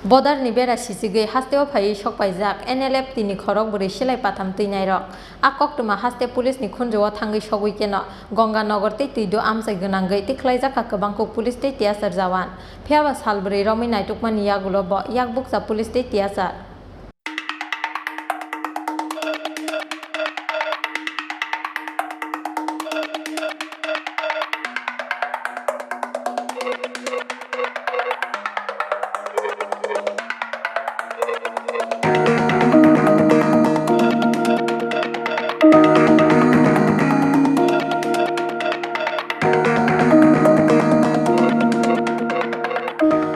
Bodarni bera sisige haste o phai sokpaijak NLF tini khorok buri silai patham teinai rok akok tuma haste police ni khunjo thangai sogui keno Ganganagar tei tuido amsai gonangai tikhlaijak kwbangko police tei tiasar jawan phiaba salbri romi naitukmani yagulo bo yakbuksa police tei tiasar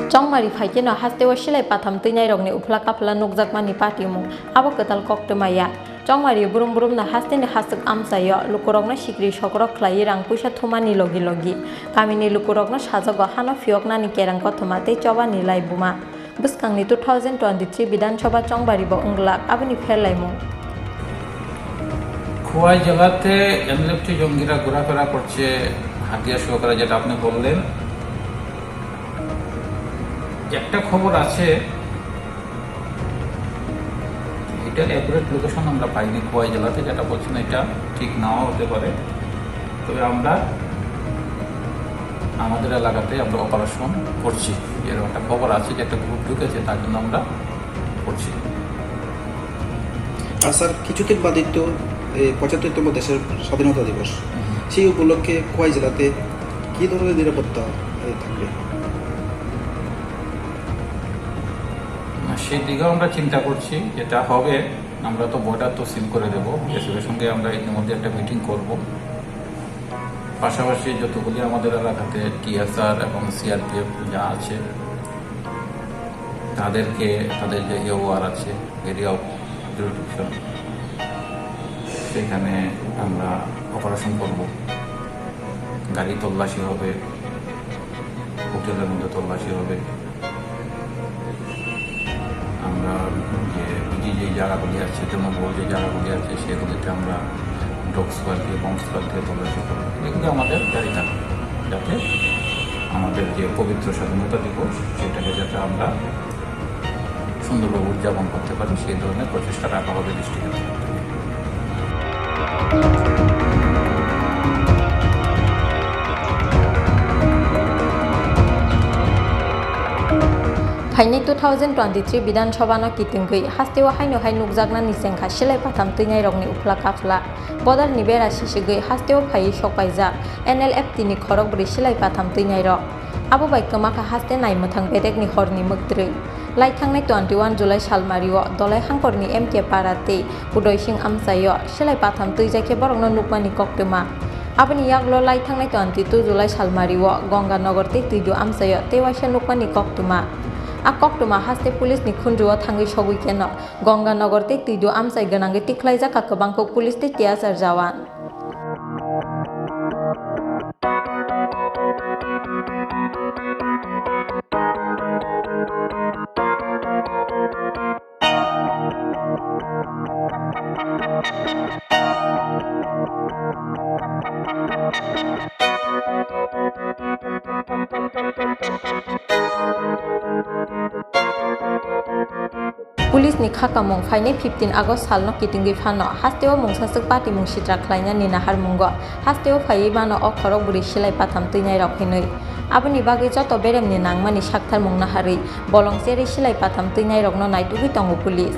Chongmari phaikeno hasteo silai patham teinai rokni ufla kapla nukjakmani patimu abo ketal koktmaya Chongmari burum na hasteni hasuk amsayo lukurokno sikri sokrok khlai rang puisa thumani logi kamini lukurokno sajago hano phioknani kerang kothoma tei chobani laibuma buskangni 2023 Bidhan Sabha Chongmari bo unglak aboni pherlaimu Khowai জেলাতে NLFT জঙ্গিরা ঘোরাফেরা করছে হাতিয়ার সহকারে যেটা আপনি বললেন একটা খবর আছে এটার অ্যাকুরেট লোকেশন আমরা পাইনি খোয়াই জেলাতে যেটা বলছেন এটা ঠিক নাও হতে পারে তবে আমরা আমাদের এলাকাতে আমরা অপারেশন করছি এর একটা খবর আছে যে একটা গ্রুপ ঢুকেছে তার জন্য আমরা করছি আর স্যার কিছুদিন বাদে তো ৭৫তম দেশের স্বাধীনতা দিবস সেই উপলক্ষে খোয়াই জেলাতে কি ধরনের নিরাপত্তা থাকবে সেই দিকেও আমরা চিন্তা করছি যেটা হবে আমরা তো বর্ডার তো সিল করে দেবো এসবের সঙ্গে আমরা ইতিমধ্যে একটা মিটিং করব পাশাপাশি যতগুলি আমাদের এলাকাতে টিএসআর এবং সিআরপিএফ যা আছে তাদেরকে তাদের যে এওআর আছে এরিয়া অফ জুরিডিকশন সেখানে আমরা অপারেশন করব গাড়ি তল্লাশি হবে হোটেলের মধ্যে তল্লাশি হবে আমরা যে জায়গাগুলি আছে জনবহুল যে জায়গাগুলি আছে সেগুলিতে আমরা ডগ স্কোয়াড দিয়ে বম্ব স্কোয়াড দিয়ে তল্লাশি করব এগুলো আমাদের জারি থাকবে যাতে আমাদের যে পবিত্র স্বাধীনতা দিবস সেটাকে যাতে আমরা সুন্দরভাবে উদযাপন করতে পারি সেই ধরনের প্রচেষ্টা রাখা হবে দৃষ্টিতে Phaini 2023 Bidhan Sabha no kitingui hasteo haino hai nukjakna ni sengkha silai patham teinai rokni ufla kapla Bodarni bera sisigui hasteo phai sokpaijak NLF tini khorok buri silai patham teinai rok abo bai kamaka haste naimuthang bedekni horni muktrui Laithangnai 21 July salmario dolai hangkorni MK Parate Udoy Singh amsayo silai patham tuijaike borokno nukmani koktuma aboni yaklo laithangnai 22 July salmario Ganganagar tei tuido amsayo tewaisa nukmani koktuma Akok haste police ni khunjo thangai sogui keno Ganganagar tei tuido amsai gonangai tikhlaijak kwbangko police tei tiasar jawan Police ni khakamung phaine 15 August salno kitingui phano hasteo mungsasuk pati mungsitra khlaina ni nahar mungo hasteo phai mano okhorok buri silai patham teinai rok hinui aboni bagui joto beremni nangmani sakthar mung nahari bolong seri silai patham teinai rokno naitugui tongo police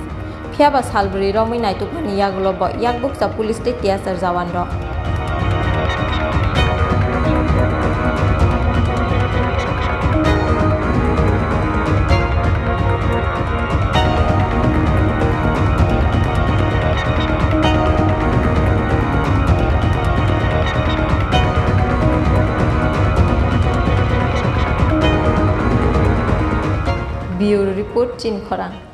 phiaba salbri romi naitukmani yagulo bo yakbuksa police tei tiasar jawan rok Bureau Report Chin Khorang